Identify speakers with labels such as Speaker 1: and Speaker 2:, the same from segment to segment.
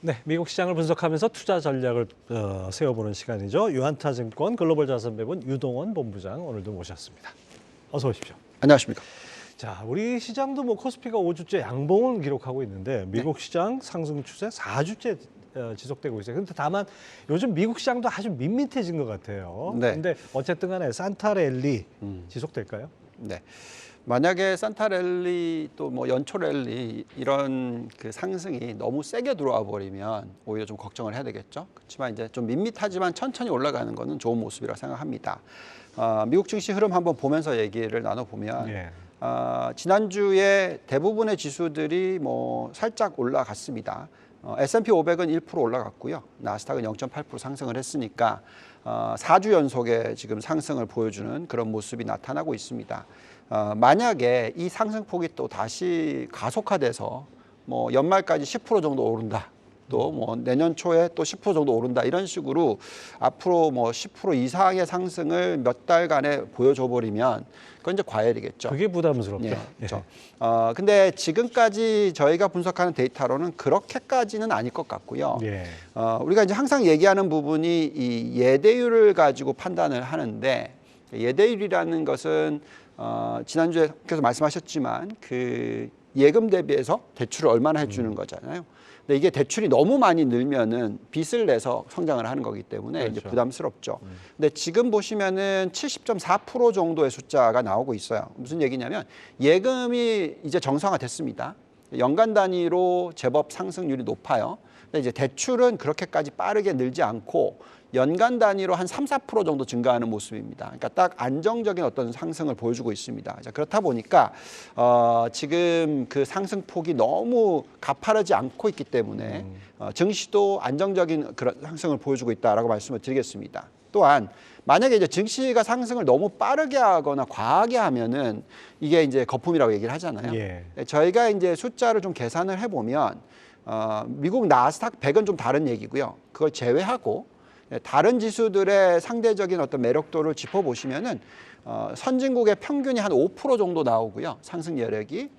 Speaker 1: 네, 미국 시장을 분석하면서 투자 전략을 세워보는 시간이죠. 유한타증권 글로벌 자산배분 유동원 본부장 오늘도 모셨습니다. 어서 오십시오.
Speaker 2: 안녕하십니까.
Speaker 1: 자, 우리 시장도 코스피가 5주째 양봉을 기록하고 있는데 미국 시장 상승 추세 4주째 지속되고 있어요. 그런데 다만 요즘 미국 시장도 아주 밋밋해진 것 같아요.
Speaker 2: 네.
Speaker 1: 그런데 어쨌든 간에 산타랠리 지속될까요?
Speaker 2: 네. 만약에 산타랠리 또 연초랠리 이런 그 상승이 너무 세게 들어와 버리면 오히려 좀 걱정을 해야 되겠죠. 그렇지만 이제 좀 밋밋하지만 천천히 올라가는 것은 좋은 모습이라고 생각합니다. 미국 증시 흐름 한번 보면서 얘기를 나눠보면 지난주에 대부분의 지수들이 살짝 올라갔습니다. S&P 500은 1% 올라갔고요. 나스닥은 0.8% 상승을 했으니까 4주 연속의 지금 상승을 보여주는 그런 모습이 나타나고 있습니다. 만약에 이 상승폭이 또 다시 가속화돼서 연말까지 10% 정도 오른다. 또 내년 초에 또 10% 정도 오른다. 이런 식으로 앞으로 10% 이상의 상승을 몇 달간에 보여줘 버리면 그건 이제 과열이겠죠.
Speaker 1: 그게 부담스럽죠.
Speaker 2: 예, 그렇죠. 근데 지금까지 저희가 분석하는 데이터로는 그렇게까지는 아닐 것 같고요.
Speaker 1: 예.
Speaker 2: 우리가 이제 항상 얘기하는 부분이 이 예대율을 가지고 판단을 하는데 예대율이라는 것은 지난주에 계속 말씀하셨지만 그 예금 대비해서 대출을 얼마나 해주는 거잖아요. 근데 이게 대출이 너무 많이 늘면은 빚을 내서 성장을 하는 거기 때문에
Speaker 1: 그렇죠.
Speaker 2: 이제 부담스럽죠. 근데 지금 보시면은 70.4% 정도의 숫자가 나오고 있어요. 무슨 얘기냐면 예금이 이제 정상화됐습니다. 연간 단위로 제법 상승률이 높아요. 근데 이제 대출은 그렇게까지 빠르게 늘지 않고 연간 단위로 한 3, 4% 정도 증가하는 모습입니다. 그러니까 딱 안정적인 어떤 상승을 보여주고 있습니다. 자, 그렇다 보니까 지금 그 상승폭이 너무 가파르지 않고 있기 때문에 증시도 안정적인 그런 상승을 보여주고 있다라고 말씀을 드리겠습니다. 또한 만약에 이제 증시가 상승을 너무 빠르게 하거나 과하게 하면은 이게 이제 거품이라고 얘기를 하잖아요.
Speaker 1: 예.
Speaker 2: 저희가 이제 숫자를 좀 계산을 해보면 미국 나스닥 100은 좀 다른 얘기고요. 그걸 제외하고 다른 지수들의 상대적인 어떤 매력도를 짚어보시면은 선진국의 평균이 한 5% 정도 나오고요. 상승 여력이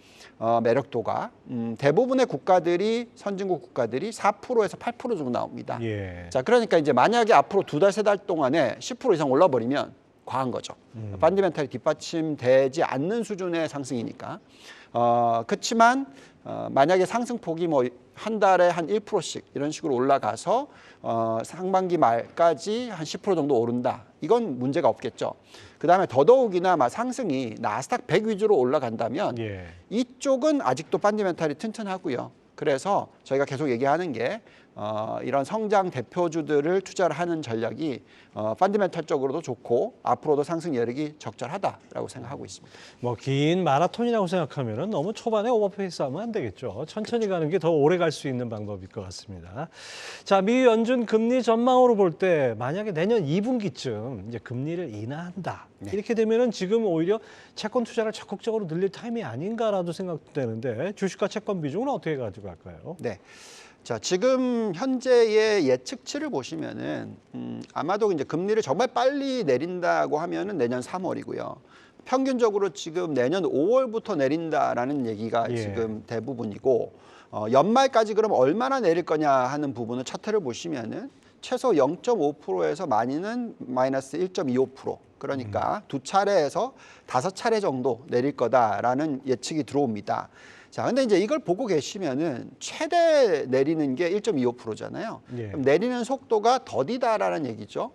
Speaker 2: 매력도가 대부분의 국가들이 선진국 국가들이 4%에서 8% 정도 나옵니다.
Speaker 1: 예.
Speaker 2: 자, 그러니까 이제 만약에 앞으로 2달, 3달 동안에 10% 이상 올라버리면 과한 거죠. 펀더멘털이 뒷받침되지 않는 수준의 상승이니까. 그렇지만 만약에 상승폭이 한 달에 한 1%씩 이런 식으로 올라가서 상반기 말까지 한 10% 정도 오른다. 이건 문제가 없겠죠. 그다음에 더더욱이나 상승이 나스닥 100 위주로 올라간다면 이쪽은 아직도 펀더멘털이 튼튼하고요. 그래서 저희가 계속 얘기하는 게 이런 성장 대표주들을 투자를 하는 전략이 펀더멘털적으로도 좋고 앞으로도 상승 여력이 적절하다라고 생각하고 있습니다.
Speaker 1: 긴 마라톤이라고 생각하면은 너무 초반에 오버페이스 하면 안 되겠죠. 천천히 가는 게 더 오래 갈 수 있는 방법일 것 같습니다. 자, 미 연준 금리 전망으로 볼 때 만약에 내년 2분기쯤 이제 금리를 인하한다. 이렇게 되면은 지금 오히려 채권 투자를 적극적으로 늘릴 타임이 아닌가라도 생각되는데 주식과 채권 비중은 어떻게 가지고 갈까요?
Speaker 2: 네. 자, 지금 현재의 예측치를 보시면은 아마도 이제 금리를 정말 빨리 내린다고 하면은 내년 3월이고요. 평균적으로 지금 내년 5월부터 내린다라는 얘기가 지금 대부분이고 연말까지 그럼 얼마나 내릴 거냐 하는 부분을 차트를 보시면은 최소 0.5%에서 많이는 마이너스 1.25%. 그러니까 두 차례에서 5차례 정도 내릴 거다라는 예측이 들어옵니다. 자, 근데 이제 이걸 보고 계시면은 최대 내리는 게 1.25%잖아요. 그럼 내리는 속도가 더디다라는 얘기죠.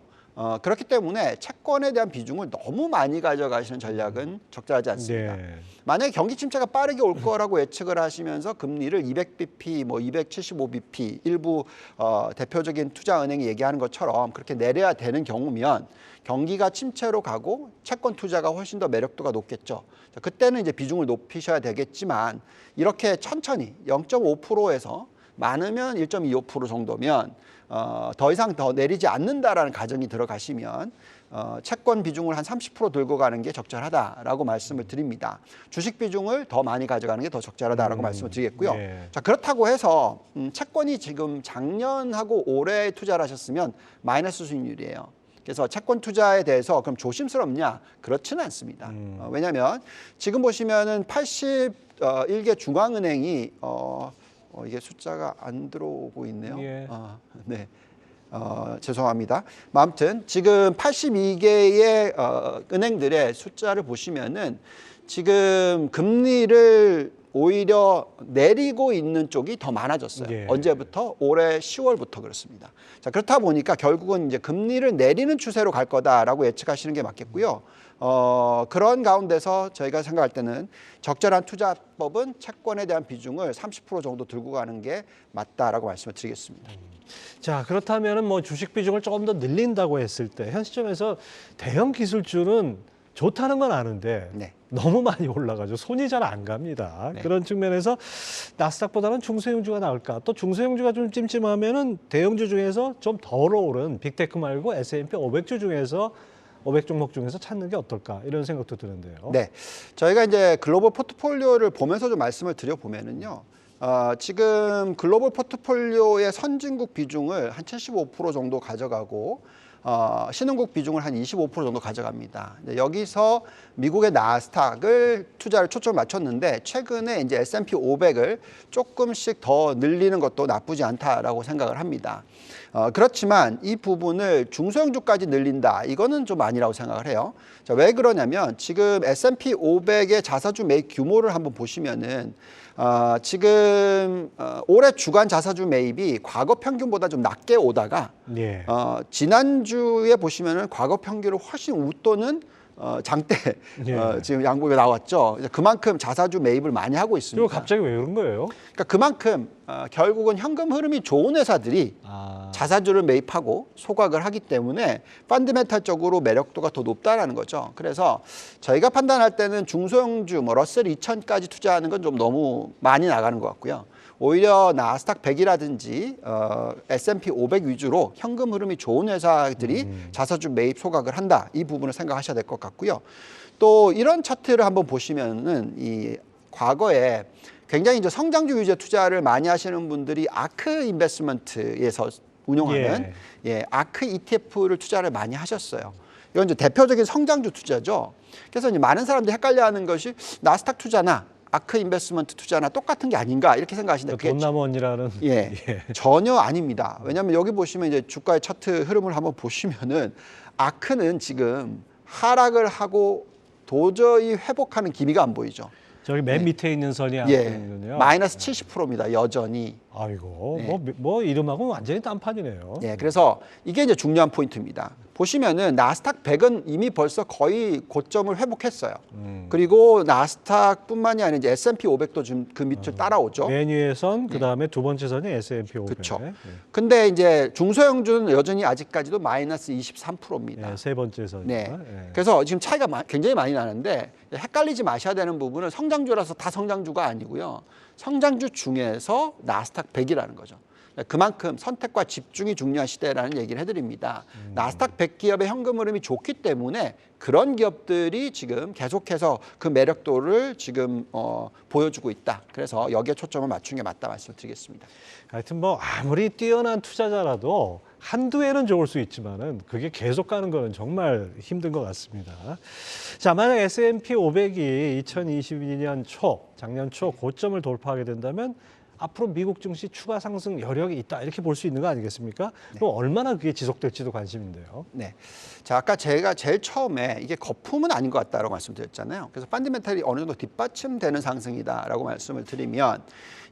Speaker 2: 그렇기 때문에 채권에 대한 비중을 너무 많이 가져가시는 전략은 적절하지 않습니다. 만약에 경기 침체가 빠르게 올 거라고 예측을 하시면서 금리를 200bp, 275bp 일부 대표적인 투자은행이 얘기하는 것처럼 그렇게 내려야 되는 경우면 경기가 침체로 가고 채권 투자가 훨씬 더 매력도가 높겠죠. 자, 그때는 이제 비중을 높이셔야 되겠지만 이렇게 천천히 0.5%에서 많으면 1.25% 정도면 더 이상 더 내리지 않는다라는 가정이 들어가시면 채권 비중을 한 30% 들고 가는 게 적절하다라고 말씀을 드립니다. 주식 비중을 더 많이 가져가는 게 더 적절하다라고 말씀을 드리겠고요. 자, 그렇다고 해서 채권이 지금 작년하고 올해 투자를 하셨으면 마이너스 수익률이에요. 그래서 채권 투자에 대해서 그럼 조심스럽냐? 그렇지는 않습니다. 왜냐하면 지금 보시면은 81개 중앙은행이 이게 숫자가 안 들어오고 있네요.
Speaker 1: 예.
Speaker 2: 네. 죄송합니다. 아무튼 지금 82개의 은행들의 숫자를 보시면은 지금 금리를 오히려 내리고 있는 쪽이 더 많아졌어요.
Speaker 1: 예.
Speaker 2: 언제부터? 올해 10월부터 그렇습니다. 자, 그렇다 보니까 결국은 이제 금리를 내리는 추세로 갈 거다라고 예측하시는 게 맞겠고요. 그런 가운데서 저희가 생각할 때는 적절한 투자법은 채권에 대한 비중을 30% 정도 들고 가는 게 맞다라고 말씀을 드리겠습니다.
Speaker 1: 자, 그렇다면은 뭐 주식 비중을 조금 더 늘린다고 했을 때 현 시점에서 대형 기술주는 좋다는 건 아는데
Speaker 2: 네.
Speaker 1: 너무 많이 올라가죠. 손이 잘 안 갑니다.
Speaker 2: 네.
Speaker 1: 그런 측면에서 나스닥보다는 중소형주가 나을까? 또 중소형주가 좀 찜찜하면은 대형주 중에서 좀 덜 오른 빅테크 말고 S&P 500주 중에서 500 종목 중에서 찾는 게 어떨까? 이런 생각도 드는데요.
Speaker 2: 네, 저희가 이제 글로벌 포트폴리오를 보면서 좀 말씀을 드려보면은요. 지금 글로벌 포트폴리오의 선진국 비중을 한 75% 정도 가져가고 신흥국 비중을 한 25% 정도 가져갑니다. 여기서 미국의 나스닥을 투자를 초점을 맞췄는데 최근에 이제 S&P 500을 조금씩 더 늘리는 것도 나쁘지 않다라고 생각을 합니다. 그렇지만 이 부분을 중소형주까지 늘린다. 이거는 좀 아니라고 생각을 해요. 자, 왜 그러냐면 지금 S&P 500의 자사주 매입 규모를 한번 보시면은 지금 올해 주간 자사주 매입이 과거 평균보다 좀 낮게 오다가
Speaker 1: 예.
Speaker 2: 지난주에 보시면은 과거 평균을 훨씬 웃도는 장대
Speaker 1: 예.
Speaker 2: 지금 양국에 나왔죠. 그만큼 자사주 매입을 많이 하고 있습니다.
Speaker 1: 그리고 갑자기 왜 그런 거예요?
Speaker 2: 그러니까 그만큼 결국은 현금 흐름이 좋은 회사들이 자사주를 매입하고 소각을 하기 때문에 펀드멘탈적으로 매력도가 더 높다라는 거죠. 그래서 저희가 판단할 때는 중소형주, 뭐 러셀 2000까지 투자하는 건 좀 너무 많이 나가는 것 같고요. 오히려 나스닥 100이라든지 S&P 500 위주로 현금 흐름이 좋은 회사들이 자사주 매입 소각을 한다. 이 부분을 생각하셔야 될 것 같고요. 또 이런 차트를 한번 보시면은 이 과거에 굉장히 이제 성장주 위주의 투자를 많이 하시는 분들이 아크 인베스트먼트에서 운용하는 아크 ETF를 투자를 많이 하셨어요. 이건 이제 대표적인 성장주 투자죠. 그래서 이제 많은 사람들이 헷갈려하는 것이 나스닥 투자나 아크 인베스트먼트 투자나 똑같은 게 아닌가 이렇게 생각하시는데
Speaker 1: 돈남원이라는
Speaker 2: 전혀 아닙니다. 왜냐하면 여기 보시면 이제 주가의 차트 흐름을 한번 보시면은 아크는 지금 하락을 하고 도저히 회복하는 기미가 안 보이죠.
Speaker 1: 저기 맨 밑에 있는 선이 아니군요.
Speaker 2: 마이너스 70%입니다. 여전히.
Speaker 1: 아이고, 뭐 이름하고 완전히 딴판이네요.
Speaker 2: 그래서 이게 이제 중요한 포인트입니다. 보시면은 나스닥 100은 이미 벌써 거의 고점을 회복했어요. 그리고 나스닥뿐만이 아니라 이제 S&P 500도 지금 그 밑을 따라오죠.
Speaker 1: 맨 위에 선, 그 다음에 두 번째 선이 S&P 500.
Speaker 2: 그렇죠. 근데 이제 중소형주는 여전히 아직까지도 마이너스 23%입니다.
Speaker 1: 세 번째 선.
Speaker 2: 그래서 지금 차이가 굉장히 많이 나는데 헷갈리지 마셔야 되는 부분은 성장주라서 다 성장주가 아니고요. 성장주 중에서 나스닥 100이라는 거죠. 그만큼 선택과 집중이 중요한 시대라는 얘기를 해드립니다. 나스닥 100 기업의 현금 흐름이 좋기 때문에 그런 기업들이 지금 계속해서 그 매력도를 지금 보여주고 있다. 그래서 여기에 초점을 맞춘 게 맞다 말씀을 드리겠습니다.
Speaker 1: 하여튼 뭐 아무리 뛰어난 투자자라도 한두 해는 좋을 수 있지만은 그게 계속 가는 거는 정말 힘든 것 같습니다. 자, 만약 S&P 500이 2022년 작년 초 고점을 돌파하게 된다면 앞으로 미국 증시 추가 상승 여력이 있다 이렇게 볼 수 있는 거 아니겠습니까? 그럼 얼마나 그게 지속될지도 관심인데요.
Speaker 2: 네. 자, 아까 제가 제일 처음에 이게 거품은 아닌 것 같다라고 말씀드렸잖아요. 그래서 펀더멘털이 어느 정도 뒷받침되는 상승이다라고 말씀을 드리면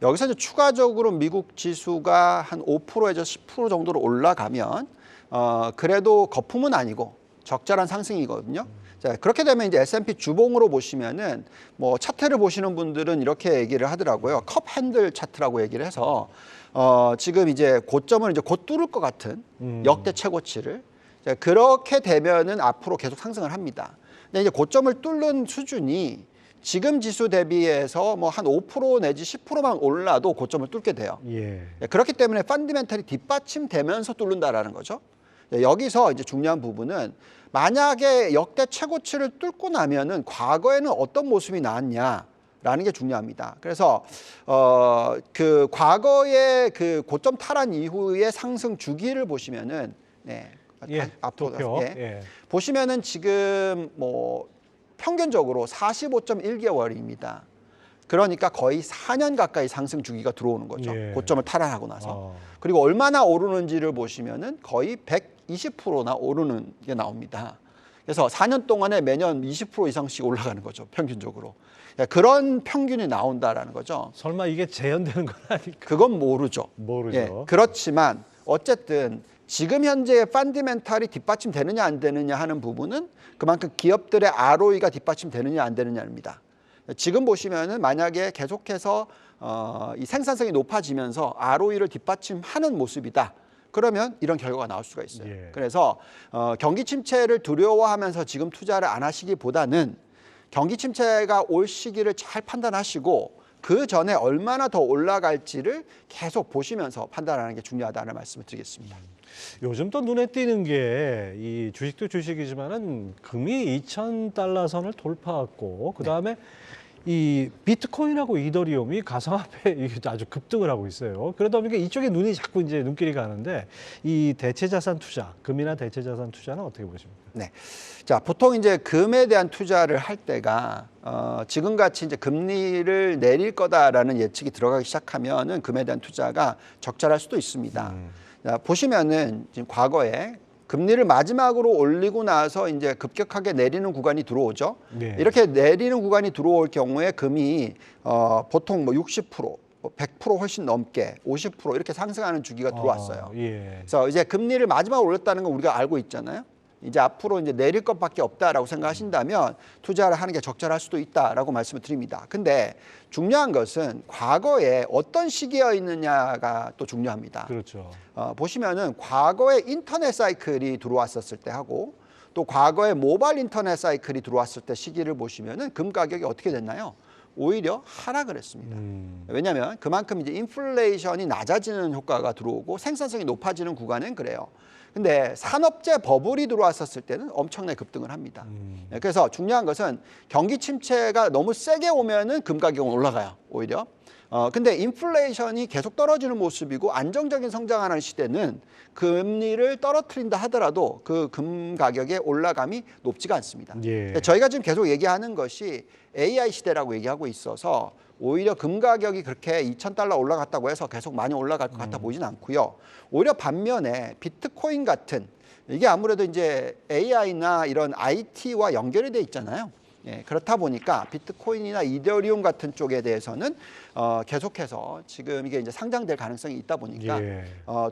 Speaker 2: 여기서 이제 추가적으로 미국 지수가 한 5%에서 10% 정도로 올라가면 그래도 거품은 아니고 적절한 상승이거든요. 자, 그렇게 되면 이제 S&P 주봉으로 보시면은 뭐 차트를 보시는 분들은 이렇게 얘기를 하더라고요. 컵 핸들 차트라고 얘기를 해서 지금 이제 고점을 이제 곧 뚫을 것 같은 역대 최고치를 자, 그렇게 되면은 앞으로 계속 상승을 합니다. 근데 이제 고점을 뚫는 수준이 지금 지수 대비해서 뭐 한 5% 내지 10%만 올라도 고점을 뚫게 돼요. 그렇기 때문에 펀더멘털이 뒷받침되면서 뚫는다라는 거죠. 여기서 이제 중요한 부분은 만약에 역대 최고치를 뚫고 나면은 과거에는 어떤 모습이 나왔냐라는 게 중요합니다. 그래서 그 과거의 그 고점 탈환 이후의 상승 주기를 보시면은 앞으로 보시면은 지금 뭐 평균적으로 45.1개월입니다. 그러니까 거의 4년 가까이 상승 주기가 들어오는 거죠.
Speaker 1: 예.
Speaker 2: 고점을 탈환하고 나서.
Speaker 1: 어.
Speaker 2: 그리고 얼마나 오르는지를 보시면은 거의 120%나 오르는 게 나옵니다. 그래서 4년 동안에 매년 20% 이상씩 올라가는 거죠. 평균적으로. 그런 평균이 나온다라는 거죠.
Speaker 1: 설마 이게 재현되는 건 아닐까?
Speaker 2: 그건 모르죠.
Speaker 1: 모르죠.
Speaker 2: 예, 그렇지만 어쨌든 지금 현재의 펀더멘탈이 뒷받침되느냐 안 되느냐 하는 부분은 그만큼 기업들의 ROE가 뒷받침되느냐 안 되느냐입니다. 지금 보시면은 만약에 계속해서 이 생산성이 높아지면서 ROE를 뒷받침하는 모습이다. 그러면 이런 결과가 나올 수가 있어요.
Speaker 1: 예.
Speaker 2: 그래서 경기 침체를 두려워하면서 지금 투자를 안 하시기보다는 경기 침체가 올 시기를 잘 판단하시고 그 전에 얼마나 더 올라갈지를 계속 보시면서 판단하는 게 중요하다는 말씀을 드리겠습니다.
Speaker 1: 요즘 또 눈에 띄는 게 이 주식도 주식이지만은 금이 2,000달러 선을 돌파했고 그다음에 이 비트코인하고 이더리움이 가상화폐 아주 급등을 하고 있어요. 그러다 보니까 이쪽에 눈이 자꾸 이제 눈길이 가는데 이 대체자산 투자, 금이나 대체자산 투자는 어떻게 보십니까?
Speaker 2: 네. 자, 보통 이제 금에 대한 투자를 할 때가 지금 같이 이제 금리를 내릴 거다라는 예측이 들어가기 시작하면은 금에 대한 투자가 적절할 수도 있습니다. 자, 보시면은 지금 과거에 금리를 마지막으로 올리고 나서 이제 급격하게 내리는 구간이 들어오죠.
Speaker 1: 네.
Speaker 2: 이렇게 내리는 구간이 들어올 경우에 금이 보통 뭐 60%, 100% 훨씬 넘게 50% 이렇게 상승하는 주기가 들어왔어요.
Speaker 1: 예.
Speaker 2: 그래서 이제 금리를 마지막으로 올렸다는 건 우리가 알고 있잖아요. 이제 앞으로 이제 내릴 것밖에 없다라고 생각하신다면 투자를 하는 게 적절할 수도 있다라고 말씀을 드립니다. 근데 중요한 것은 과거에 어떤 시기에 있느냐가 또 중요합니다.
Speaker 1: 그렇죠.
Speaker 2: 보시면은 과거에 인터넷 사이클이 들어왔었을 때 하고 또 과거에 모바일 인터넷 사이클이 들어왔을 때 시기를 보시면은 금 가격이 어떻게 됐나요? 오히려 하락을 했습니다. 왜냐하면 그만큼 이제 인플레이션이 낮아지는 효과가 들어오고 생산성이 높아지는 구간은 그래요. 근데 산업재 버블이 들어왔었을 때는 엄청나게 급등을 합니다. 그래서 중요한 것은 경기 침체가 너무 세게 오면은 금 가격은 올라가요. 오히려. 근데 인플레이션이 계속 떨어지는 모습이고 안정적인 성장하는 시대는 금리를 떨어뜨린다 하더라도 그 금 가격의 올라감이 높지가 않습니다.
Speaker 1: 예.
Speaker 2: 저희가 지금 계속 얘기하는 것이 AI 시대라고 얘기하고 있어서 오히려 금 가격이 그렇게 2,000달러 올라갔다고 해서 계속 많이 올라갈 것 같아 보이진 않고요. 오히려 반면에 비트코인 같은 이게 아무래도 이제 AI나 이런 IT와 연결이 돼 있잖아요. 예, 그렇다 보니까 비트코인이나 이더리움 같은 쪽에 대해서는 계속해서 지금 이게 이제 상장될 가능성이 있다 보니까
Speaker 1: 예.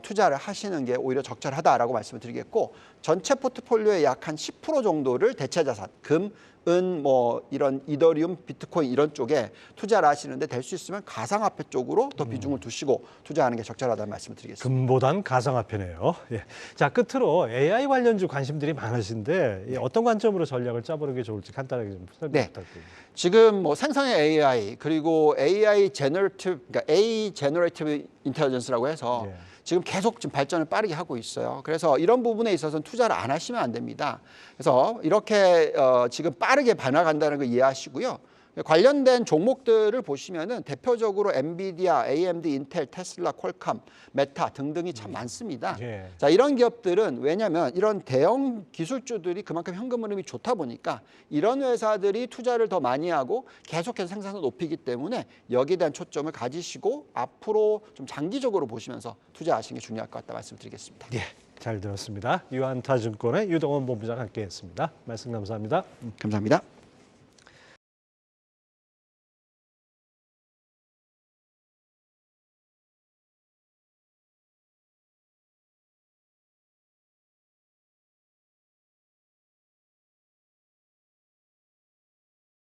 Speaker 2: 투자를 하시는 게 오히려 적절하다라고 말씀을 드리겠고 전체 포트폴리오의 약 한 10% 정도를 대체자산, 금, 은, 뭐 이런 이더리움, 비트코인 이런 쪽에 투자를 하시는데 될 수 있으면 가상화폐 쪽으로 더 비중을 두시고 투자하는 게 적절하다는 말씀을 드리겠습니다.
Speaker 1: 금보단 가상화폐네요. 예. 자, 끝으로 AI 관련주 관심들이 많으신데 이 어떤 관점으로 전략을 짜보는 게 좋을지 간단하게 좀 설명
Speaker 2: 네.
Speaker 1: 부탁드립니다.
Speaker 2: 지금 뭐 생성의 AI 그리고 AI 제너레이티브, 그러니까 AI 제너레이티브 인텔리전스라고 해서
Speaker 1: 예.
Speaker 2: 지금 계속 지금 발전을 빠르게 하고 있어요. 그래서 이런 부분에 있어서는 투자를 안 하시면 안 됩니다. 그래서 이렇게 지금 빠르게 변화간다는 걸 이해하시고요. 관련된 종목들을 보시면은 대표적으로 엔비디아, AMD, 인텔, 테슬라, 퀄컴, 메타 등등이 참 많습니다.
Speaker 1: 예.
Speaker 2: 자, 이런 기업들은 왜냐하면 이런 대형 기술주들이 그만큼 현금 흐름이 좋다 보니까 이런 회사들이 투자를 더 많이 하고 계속해서 생산을 높이기 때문에 여기에 대한 초점을 가지시고 앞으로 좀 장기적으로 보시면서 투자하시는 게 중요할 것 같다 말씀드리겠습니다.
Speaker 1: 예, 잘 들었습니다. 유한타증권의 유동원 본부장 함께했습니다. 말씀 감사합니다.
Speaker 2: 감사합니다.